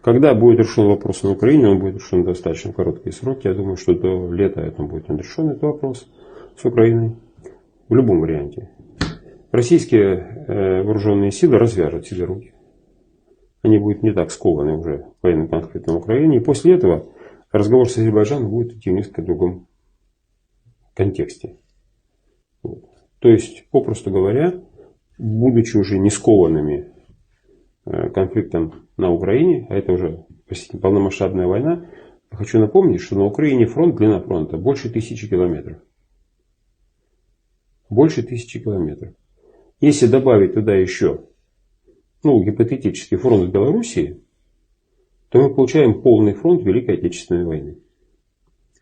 Когда будет решен вопрос на Украине, он будет решен в достаточно короткие сроки. Я думаю, что до лета это будет решен, этот вопрос с Украиной. В любом варианте. Российские вооруженные силы развяжут себе руки. Они будут не так скованы уже военным конфликтом в Украине. И после этого разговор с Азербайджаном будет идти в несколько другом контексте. Вот. То есть, попросту говоря, будучи уже не скованными конфликтом на Украине, а это уже полномасштабная война, я хочу напомнить, что на Украине длина фронта больше 1000 километров. Больше 1000 километров. Если добавить туда еще, гипотетический фронт в Белоруссии, то мы получаем полный фронт Великой Отечественной войны.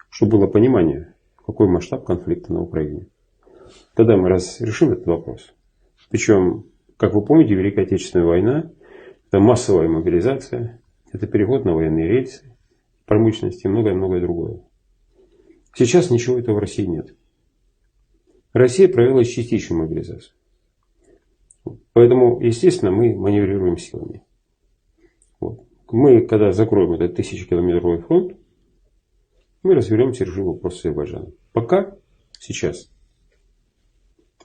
Чтобы было понимание, какой масштаб конфликта на Украине. Тогда мы решим этот вопрос. Причем, как вы помните, Великая Отечественная война — это массовая мобилизация, это переход на военные рельсы, промышленность и многое-многое другое. Сейчас ничего этого в России нет. Россия провела частичную мобилизацию. Поэтому, естественно, мы маневрируем силами. Вот. Мы, когда закроем этот 1000-километровый фронт, мы разберемся и решим вопрос с Азербайджаном. Пока, сейчас,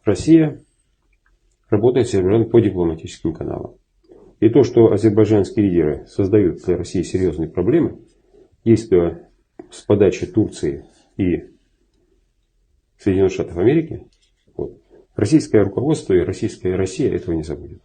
Россия работает с Азербайджаном по дипломатическим каналам. И то, что азербайджанские лидеры создают для России серьезные проблемы, действуя с подачи Турции и Соединенных Штатов Америки, российское руководство и российская Россия этого не забудет.